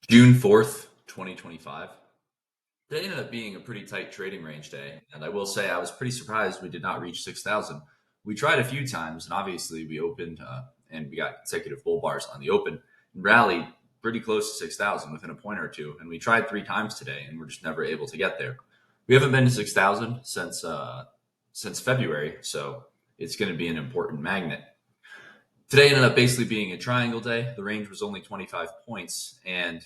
June 4th, 2025. Today ended up being a pretty tight trading range day, and I will say I was pretty surprised we did not reach 6,000. We tried a few times, and obviously we opened and we got consecutive bull bars on the open and rallied pretty close to 6,000 within a point or two. And we tried three times today, and we're just never able to get there. We haven't been to 6,000 since February, so it's going to be an important magnet. Today ended up basically being a triangle day. The range was only 25 points, and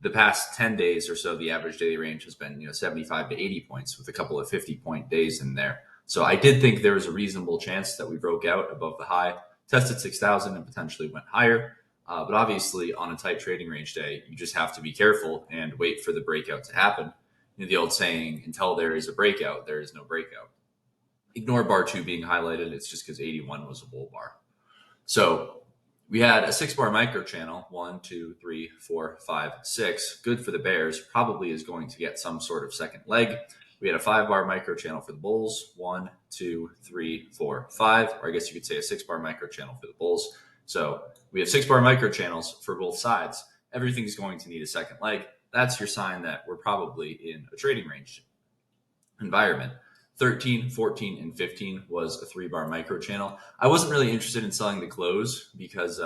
the past 10 days or so, the average daily range has been 75 to 80 points with a couple of 50-point days in there. So I did think there was a reasonable chance that we broke out above the high, tested 6,000 and potentially went higher. But obviously, on a tight trading range day, you just have to be careful and wait for the breakout to happen. The old saying, until there is a breakout, there is no breakout. Ignore bar two being highlighted. It's just because 81 was a bull bar. So we had a 6-bar micro channel, 1, 2, 3, 4, 5, 6. Good for the bears. Probably is going to get some sort of second leg. We had a 5-bar micro channel for the bulls, 1, 2, 3, 4, 5. Or I guess you could say a 6-bar micro channel for the bulls. So we have 6-bar micro channels for both sides. Everything's going to need a second leg. That's your sign that we're probably in a trading range environment. 13, 14, and 15 was a 3-bar micro channel. I wasn't really interested in selling the close because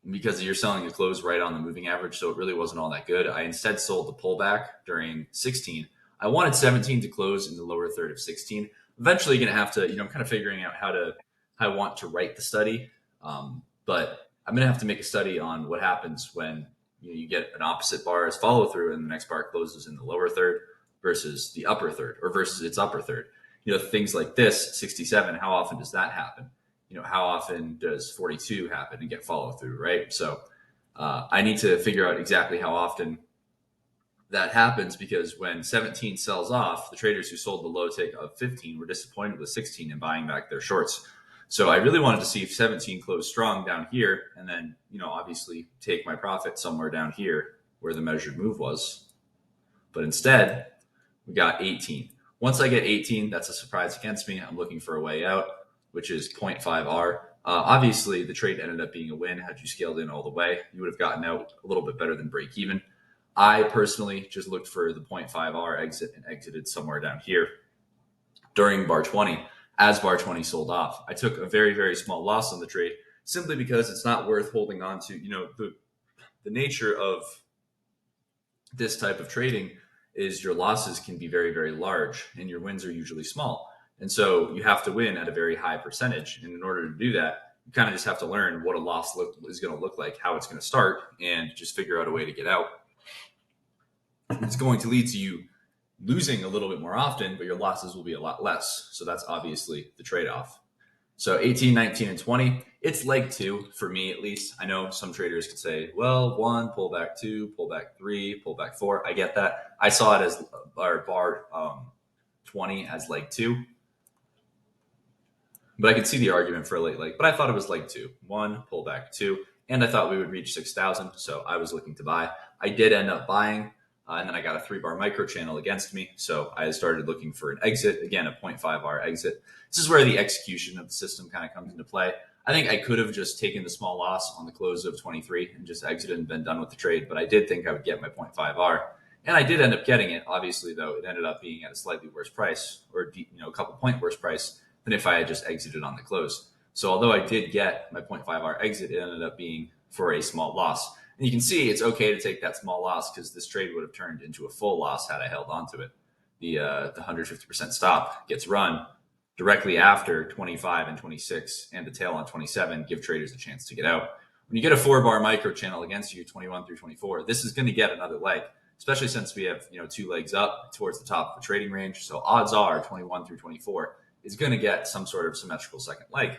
you're selling the close right on the moving average, so it really wasn't all that good. I instead sold the pullback during 16. I wanted 17 to close in the lower third of 16. Eventually going to have to, kind of figuring out how I want to write the study. But I'm going to have to make a study on what happens when you get an opposite bar as follow through and the next bar closes in the lower third versus the upper third or versus its upper third. Things like this, 67, how often does that happen? How often does 42 happen and get follow through, right? So I need to figure out exactly how often that happens, because when 17 sells off, the traders who sold the low take of 15 were disappointed with 16 and buying back their shorts. So I really wanted to see if 17 closed strong down here and then, obviously take my profit somewhere down here where the measured move was. But instead, we got 18. Once I get 18, that's a surprise against me. I'm looking for a way out, which is 0.5R. Obviously, the trade ended up being a win. Had you scaled in all the way, you would have gotten out a little bit better than break even. I personally just looked for the 0.5R exit and exited somewhere down here during bar 20 as bar 20 sold off. I took a very, very small loss on the trade simply because it's not worth holding on to. The nature of this type of trading is your losses can be very, very large and your wins are usually small. And so you have to win at a very high percentage. And in order to do that, you kind of just have to learn what a loss is going to look like, how it's going to start, and just figure out a way to get out. It's going to lead to you losing a little bit more often, but your losses will be a lot less. So that's obviously the trade-off. So 18, 19, and 20, it's leg two for me, at least. I know some traders could say, well, 1, pull back 2, pull back 3, pull back 4. I get that. I saw it as bar 20 as leg 2. But I could see the argument for a late leg. But I thought it was leg 2. 1, pull back 2. And I thought we would reach 6,000. So I was looking to buy. I did end up buying. And then I got a 3-bar micro channel against me. So I started looking for an exit. Again, a 0.5R exit. This is where the execution of the system kind of comes into play. I think I could have just taken the small loss on the close of 23 and just exited and been done with the trade. But I did think I would get my 0.5R. And I did end up getting it. Obviously, though, it ended up being at a slightly worse price, or a couple point worse price than if I had just exited on the close. So although I did get my 0.5R exit, it ended up being for a small loss. And you can see it's okay to take that small loss because this trade would have turned into a full loss had I held onto it. The 150% stop gets run directly after 25 and 26, and the tail on 27 give traders a chance to get out. When you get a 4-bar micro channel against you, 21 through 24, this is going to get another leg, especially since we have 2 legs up towards the top of the trading range. So odds are 21 through 24 is going to get some sort of symmetrical second leg.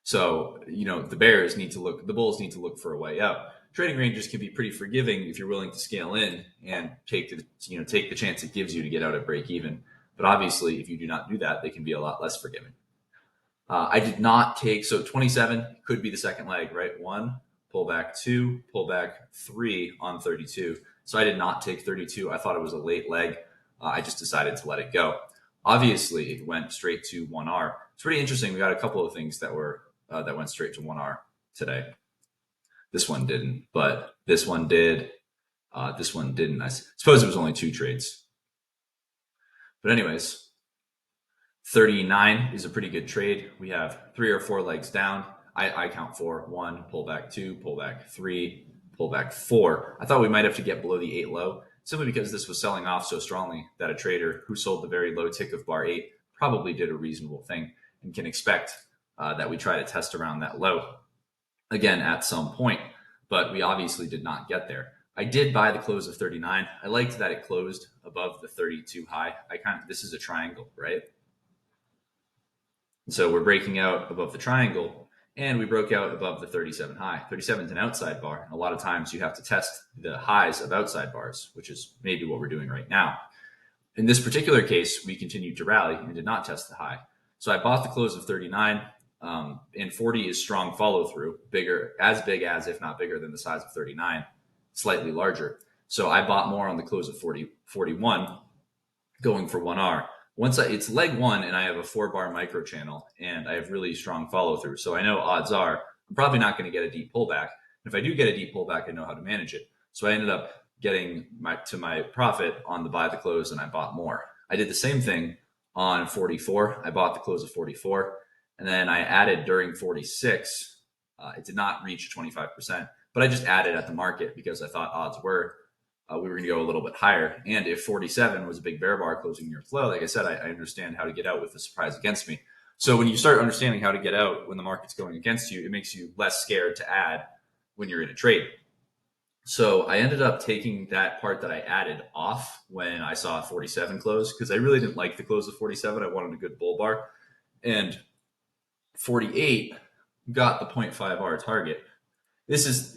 So, the bulls need to look for a way out. Trading ranges can be pretty forgiving if you're willing to scale in and take the chance it gives you to get out at break even. But obviously, if you do not do that, they can be a lot less forgiving. I did not take, so 27 could be the second leg, right? 1, pull back 2, pull back 3 on 32. So I did not take 32. I thought it was a late leg. I just decided to let it go. Obviously, it went straight to 1R. It's pretty interesting. We got a couple of things that went straight to 1R today. This one didn't, but this one did. This one didn't. I suppose it was only 2 trades. But anyways, 39 is a pretty good trade. We have 3 or 4 legs down. I count 4. 1, pull back 2, pull back 3, pull back 4. I thought we might have to get below the 8 low, simply because this was selling off so strongly that a trader who sold the very low tick of bar 8 probably did a reasonable thing and can expect that we try to test around that low again at some point. But we obviously did not get there. I did buy the close of 39. I liked that it closed above the 32 high. This is a triangle, right? So we're breaking out above the triangle, and we broke out above the 37 high. 37 is an outside bar. And a lot of times you have to test the highs of outside bars, which is maybe what we're doing right now. In this particular case, we continued to rally and did not test the high. So I bought the close of 39, and 40 is strong follow through, as big as, if not bigger than the size of 39, slightly larger. So I bought more on the close of 41, going for 1R. It's leg 1 and I have a 4-bar micro channel and I have really strong follow through. So I know odds are I'm probably not going to get a deep pullback. And if I do get a deep pullback, I know how to manage it. So I ended up getting to my profit on the buy the close and I bought more. I did the same thing on 44. I bought the close of 44 and then I added during 46. It did not reach 25%, but I just added at the market because I thought odds were we were going to go a little bit higher. And if 47 was a big bear bar closing near its low, like I said, I understand how to get out with the surprise against me. So when you start understanding how to get out when the market's going against you, it makes you less scared to add when you're in a trade. So I ended up taking that part that I added off when I saw 47 close because I really didn't like the close of 47. I wanted a good bull bar. And 48 got the 0.5R target. This is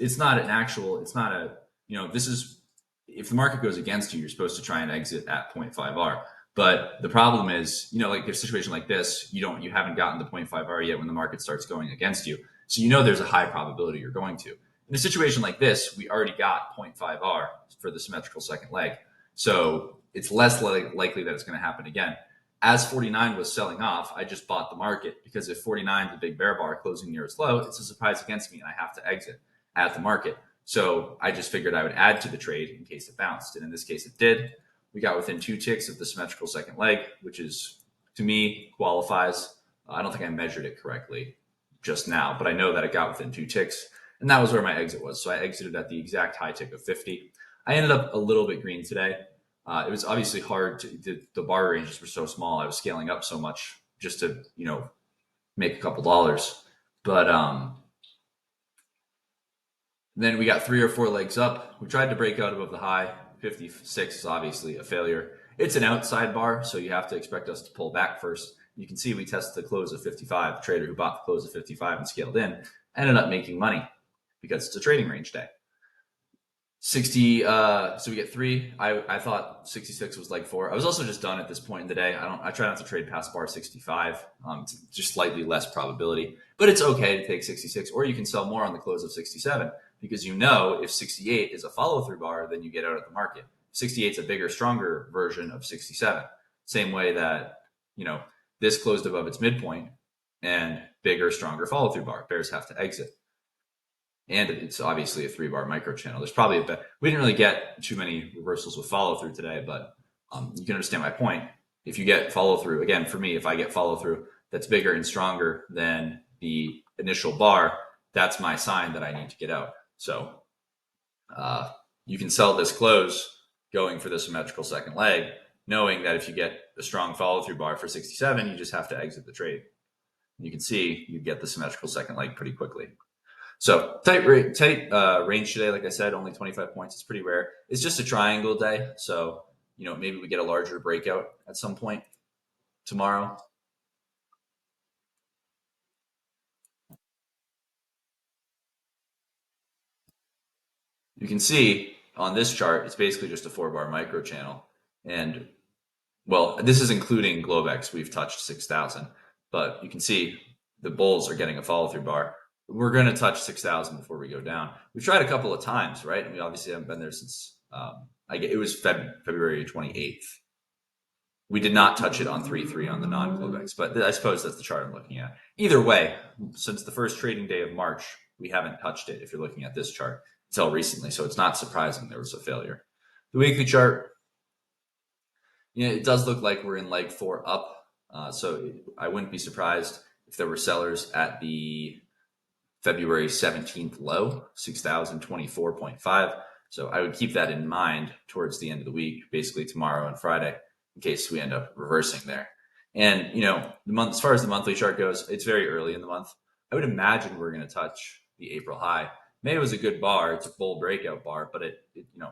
if the market goes against you, you're supposed to try and exit at 0.5R. But the problem is, like a situation like this, you haven't gotten the 0.5R yet when the market starts going against you. So there's a high probability you're going to. In a situation like this, we already got 0.5R for the symmetrical second leg. So it's less likely that it's going to happen again. As 49 was selling off, I just bought the market because if 49 is a big bear bar closing near its low, it's a surprise against me and I have to exit at the market. So I just figured I would add to the trade in case it bounced. And in this case, it did. We got within 2 ticks of the symmetrical second leg, which is, to me, qualifies. I don't think I measured it correctly just now, but I know that it got within 2 ticks. And that was where my exit was. So I exited at the exact high tick of 50. I ended up a little bit green today. It was obviously hard. The bar ranges were so small. I was scaling up so much just to, make a couple dollars. But then we got 3 or 4 legs up. We tried to break out above the high. 56 is obviously a failure. It's an outside bar, so you have to expect us to pull back first. You can see we tested the close of 55. The trader who bought the close of 55 and scaled in ended up making money because it's a trading range day. 60, so we get 3. I thought 66 was leg 4. I was also just done at this point in the day. I try not to trade past bar 65. It's just slightly less probability, but it's okay to take 66, or you can sell more on the close of 67 because if 68 is a follow through bar, then you get out of the market. 68 is a bigger, stronger version of 67. Same way that, this closed above its midpoint and bigger, stronger follow through bar. Bears have to exit. And it's obviously a 3-bar micro channel. There's probably we didn't really get too many reversals with follow through today, but you can understand my point. If you get follow through, again, for me, if I get follow through that's bigger and stronger than the initial bar, that's my sign that I need to get out. So you can sell this close going for the symmetrical second leg, knowing that if you get a strong follow through bar for 67, you just have to exit the trade. You can see you get the symmetrical second leg pretty quickly. So tight range today, like I said, only 25 points. It's pretty rare. It's just a triangle day. So, maybe we get a larger breakout at some point tomorrow. You can see on this chart, it's basically just a 4-bar micro channel. And well, this is including Globex. We've touched 6,000, but you can see the bulls are getting a follow through bar. We're going to touch 6,000 before we go down. We've tried a couple of times, right? And we obviously haven't been there since it was February 28th. We did not touch it on 3-3 on the non-Globex, but I suppose that's the chart I'm looking at. Either way, since the first trading day of March, we haven't touched it if you're looking at this chart until recently. So it's not surprising there was a failure. The weekly chart, it does look like we're in leg 4 up. So I wouldn't be surprised if there were sellers at the February 17th low, 6,024.5. So I would keep that in mind towards the end of the week, basically tomorrow and Friday, in case we end up reversing there. And the month, as far as the monthly chart goes, it's very early in the month. I would imagine we're going to touch the April high. May was a good bar; it's a bull breakout bar, but it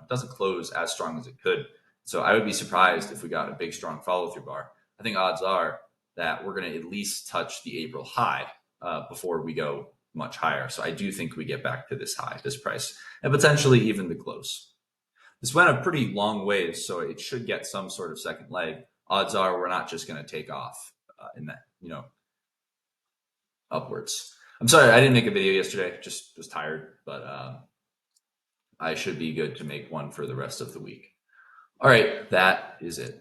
doesn't close as strong as it could. So I would be surprised if we got a big, strong follow through bar. I think odds are that we're going to at least touch the April high before we go much higher. So I do think we get back to this high, this price, and potentially even the close. This went a pretty long ways, so it should get some sort of second leg. Odds are we're not just going to take off in that, upwards. I'm sorry, I didn't make a video yesterday. Just was tired, but I should be good to make one for the rest of the week. All right, that is it.